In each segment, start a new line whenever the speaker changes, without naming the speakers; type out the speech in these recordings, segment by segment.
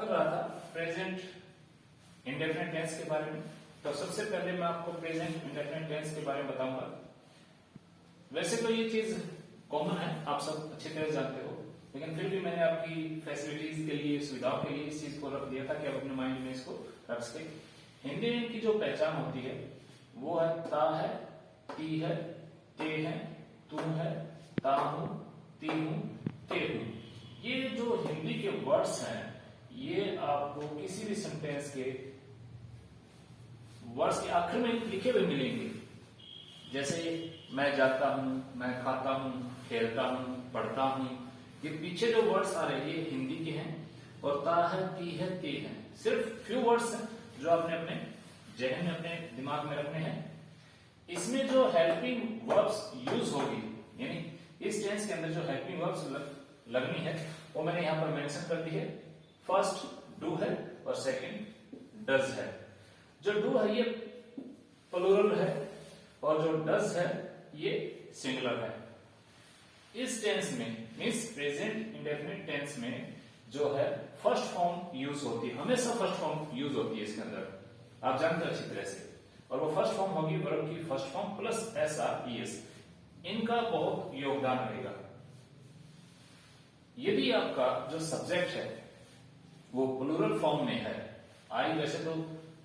कर रहा था प्रेजेंट इंडेफिनिट टेंस के बारे में। तो सबसे पहले मैं आपको प्रेजेंट इंडेफिनिट टेंस के बारे में बताऊंगा। वैसे तो ये चीज कॉमन है, आप सब अच्छी तरह जानते हो, लेकिन फिर भी मैंने आपकी फैसिलिटीज के लिए, सुविधाओं के लिए इस चीज को रख दिया था कि आप अपने माइंड में इसको रख सके। हिंदी में इनकी जो पहचान होती है वो है ता है, ती है, ते है, तुम है, ता हूं, ती हूं, ते हूं। ये जो हिंदी के वर्ड्स हैं ये आपको किसी भी सेंटेंस के वर्ड्स के आखिर में लिखे हुए मिलेंगे। जैसे मैं जाता हूं, मैं खाता हूं, खेलता हूं, पढ़ता हूं, ये पीछे जो वर्ड्स आ रहे हैं ये हिंदी के हैं। और ता है, ती है, ते है, सिर्फ फ्यू वर्ड्स हैं जो आपने अपने जहन में, अपने दिमाग में रखने हैं। इसमें जो हेल्पिंग वर्ब्स यूज होगी, यानी इस टेंस के अंदर जो हेल्पिंग वर्ब्स लगनी है वो मैंने यहां पर मेंशन कर दी है। फर्स्ट डू है और सेकंड डज है। जो डू है ये प्लूरल है और जो डज है ये सिंगुलर है। इस टेंस में मींस प्रेजेंट इंडेफिनिट टेंस में जो है फर्स्ट फॉर्म यूज होती है, हमेशा फर्स्ट फॉर्म यूज होती है इसके अंदर, आप जानते हो अच्छी तरह से। और वो फर्स्ट फॉर्म होगी वर्ब की first form plus S R E S. इनका बहुत योगदान रहेगा। यदि आपका जो सब्जेक्ट है वो प्लूरल फॉर्म में है, आई वैसे तो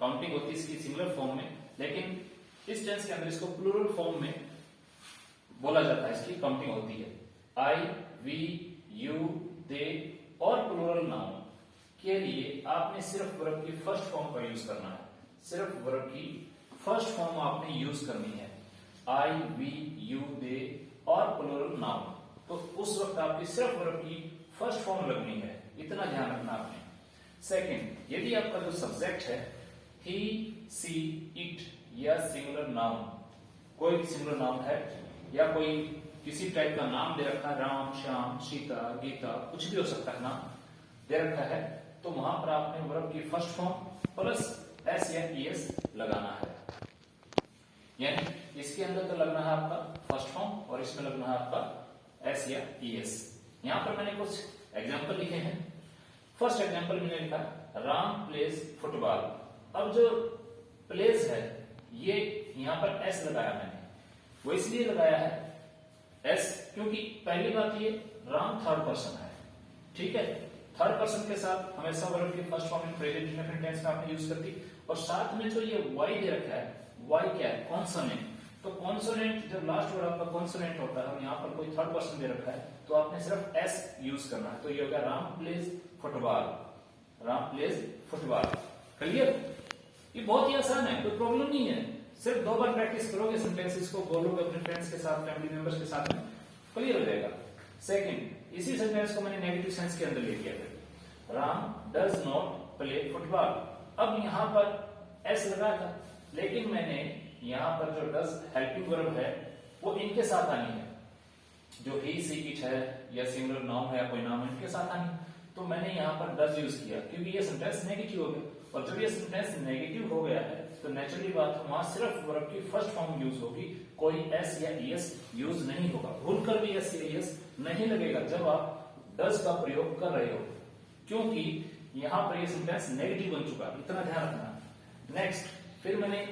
काउंटिंग होती है इसकी सिंगुलर फॉर्म में, लेकिन इस टेंस के अंदर इसको प्लूरल फॉर्म में बोला जाता है, इसकी काउंटिंग होती है। आई, वी, यू, दे और प्लूरल नाउन के लिए आपने सिर्फ वर्ब की फर्स्ट फॉर्म का यूज करना है। सिर्फ वर्ब की फर्स्ट फॉर्म आपने यूज करनी है, आई, वी, यू, दे और प्लूरल नाउन। तो उस वक्त आपकी सिर्फ वर्ब की फर्स्ट फॉर्म लगनी है, इतना ध्यान रखना आपने। सेकंड, यदि आपका जो सब्जेक्ट है ही, सी, इट या सिंगुलर नाउन, कोई भी सिंगुलर नाउन है या कोई किसी टाइप का नाम दे रखा है, राम, श्याम, सीता, गीता, कुछ भी हो सकता है नाम दे रखा है, तो वहां पर आपने वर्ब की फर्स्ट फॉर्म प्लस एस या ईएस लगाना है। यानी इसके अंदर तो लगना है आपका फर्स्ट फॉर्म और इसमें लगना है आपका एस या ईएस। यहां पर मैंने कुछ एग्जाम्पल लिखे हैं। फर्स्ट एग्जाम्पल मैंने लिखा राम प्लेज फुटबॉल। अब जो प्लेज है ये यहां पर एस लगाया मैंने, वो इसलिए लगाया है एस क्योंकि पहली बात ये राम थर्ड पर्सन है, ठीक है। थर्ड पर्सन के साथ हमेशा वर्ब की first form in present indefinite tense में आपने यूज करती। और साथ में जो ये वाई दे रखा है, वाई क्या है, कॉन्सोनेंट। तो कॉन्सोनेंट जब लास्ट वर्ड आपका कॉन्सोनेंट होता है और यहाँ पर कोई थर्ड पर्सन दे रखा है तो आपने सिर्फ एस यूज करना है। तो ये हो गया Ram plays football, Ram plays football. Clear? ये बहुत ही आसान है, कोई प्रॉब्लम नहीं है। सिर्फ 2 बार प्रैक्टिस करोगे, सेंटेंसेस को बोलोगे अपने फ्रेंड्स के साथ, फैमिली मेंबर्स के साथ में, क्लियर हो जाएगा। सेकंड, इसी सेंटेंस को मैंने नेगेटिव सेंस के अंदर ले लिया फिर, Ram does not play football. अब यहां पर एस लगा था, लेकिन मैंने यहां पर जो डज हेल्पिंग वर्ब है वो इनके साथ आनी है, जो ही, सी, इट है या सिंगुलर नाउन है या कोई नाम है, इनके साथ आनी। तो मैंने यहां पर डज यूज किया क्योंकि ये सेंटेंस नेगेटिव हो गया, और जब ये सेंटेंस नेगेटिव हो गया है तो नेचुरली बात है वहां सिर्फ वर्ब की फर्स्ट फॉर्म यूज होगी, कोई एस या ईएस यूज नहीं होगा। भूल कर भी एस या ईएस नहीं लगेगा जब आप डज का प्रयोग कर रहे हो, क्योंकि यहां पर ये सेंटेंस नेगेटिव बन चुका, इतना ध्यान रखना। नेक्स्ट, फिर मैंने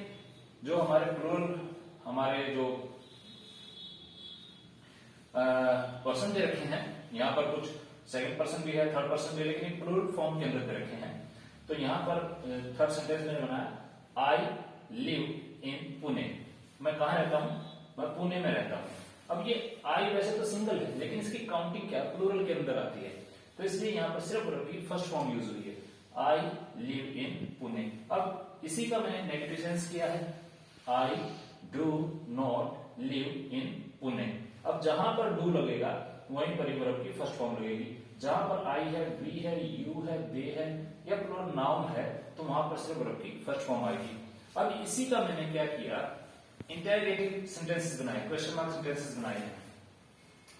जो हमारे प्लूरल, हमारे जो पर्सन दे रखे हैं, यहां पर कुछ सेकंड पर्सन भी है, थर्ड पर्सन भी है, लेकिन प्लूरल फॉर्म के अंदर दे रखे हैं। तो यहां पर थर्ड सेंटेंस मैंने बनाया आई लिव इन पुणे। मैं कहां रहता हूं? मैं पुणे में रहता हूं। अब ये आई वैसे तो सिंगल है, लेकिन इसकी काउंटिंग क्या प्लूरल के अंदर आती है, तो इसलिए यहां पर सिर्फ वर्ब की फर्स्ट फॉर्म यूज हुई है, आई लिव इन पुणे। अब इसी का मैंने नेगेटिव सेंस किया है, I do not live in Pune. अब जहां पर डू लगेगा वहीं पर वर्ब की फर्स्ट फॉर्म लगेगी। जहां पर आई है, वी है, यू है, दे है या प्लूरल नाउन है तो वहां पर सिर्फ वर्ब की फर्स्ट फॉर्म आएगी। अब इसी का मैंने क्या किया, इंटरोगेटिव सेंटेंसेस बनाए, क्वेश्चन मार्क सेंटेंसेस बनाए हैं।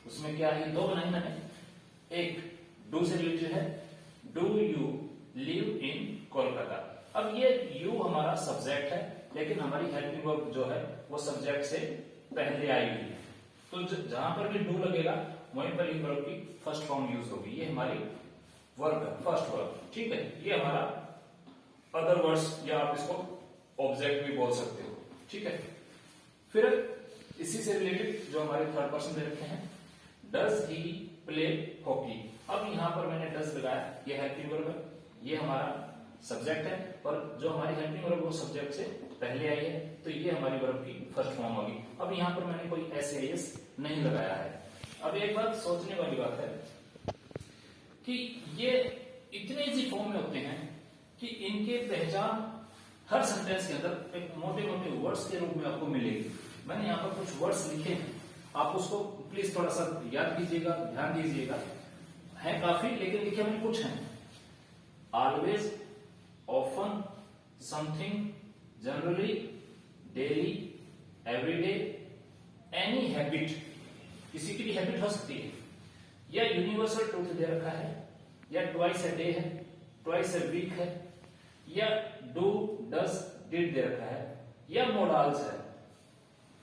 उसमें क्या है, 2 बनाए मैंने। एक डू से रिलेटेड है, do you live in Kolkata. अब ये यू हमारा सब्जेक्ट है, लेकिन हमारी हेल्पिंग वर्ब जो है वो सब्जेक्ट से पहले आई हुई है, तो जहां पर भी डू लगेगा वहीं पर वर्ब की फर्स्ट फॉर्म यूज होगी। ये हमारी वर्ब है, फर्स्ट वर्ब, ठीक है। ये हमारा अदर वर्ड्स या आप इसको ऑब्जेक्ट भी बोल सकते हो, ठीक है। फिर इसी से रिलेटेड जो हमारे थर्ड पर्सन दे रखे हैं, डज ही प्ले हॉकी। अब यहां पर मैंने डज लगाया, ये हेल्पिंग वर्ब है, ये हमारा सब्जेक्ट है, पर जो हमारी हेल्पिंग वर्ब वो सब्जेक्ट से पहले आई है, तो ये हमारी वर्ब की फर्स्ट फॉर्म होगी। अब यहां पर मैंने कोई एस नहीं लगाया है। अब एक बात सोचने वाली बात है कि ये इतने इजी फॉर्म में होते हैं कि इनके पहचान हर सेंटेंस के अंदर एक मोटे मोटे वर्ड्स के रूप में आपको मिलेगी। मैंने यहाँ पर कुछ वर्ड्स लिखे हैं, आप उसको प्लीज थोड़ा सा याद कीजिएगा, ध्यान दीजिएगा। है काफी, लेकिन लिखे मैंने कुछ हैं। Always, often, something, generally, daily, everyday, any habit, किसी की भी हैबिट हो सकती है, या यूनिवर्सल ट्रूथ दे रखा है, या ट्वाइस अ डे है, ट्वाइस अ वीक है, या डू, डज, डिड दे रखा है, या मोडाल्स है।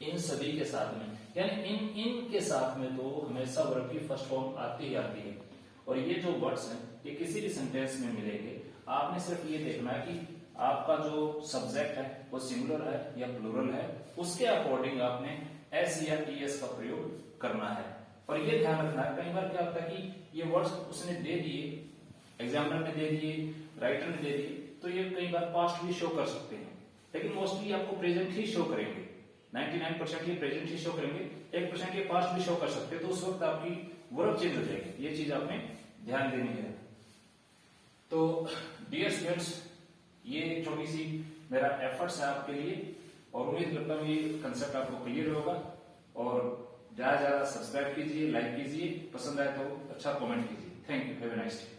इन सभी के साथ में, यानी इन के साथ में तो हमेशा वर्ब की फर्स्ट फॉर्म आती ही आती है। और ये जो वर्ड्स हैं ये किसी भी सेंटेंस में मिलेंगे। आपने सिर्फ ये देखना है कि आपका जो सब्जेक्ट है वो सिंगुलर है या प्लूरल है, उसके अकॉर्डिंग आपने एस या टीएस का प्रयोग करना है। और ये ध्यान रखना है, कई बार क्या होता है कि ये वर्ड्स उसने दे दिए, एग्जामिनर ने दे दिए, राइटर ने दे दिए, तो ये कई बार पास्ट भी शो कर सकते हैं, लेकिन मोस्टली आपको प्रेजेंट ही शो करेंगे। 99% ये प्रेजेंट ही शो करेंगे, 1% ये पास्ट भी शो कर सकते हैं, तो उस वक्त आपकी वर्ब चेंज हो जाएगी। ये चीज आपने ध्यान देनी है। तो डियर स्टूडेंट्स, ये छोटी सी मेरा एफर्ट्स है आपके लिए, और उम्मीद करता हूँ ये कंसेप्ट आपको क्लियर होगा। और ज्यादा ज्यादा सब्सक्राइब कीजिए, लाइक कीजिए, पसंद आए तो अच्छा कमेंट कीजिए। Thank you, have a nice day.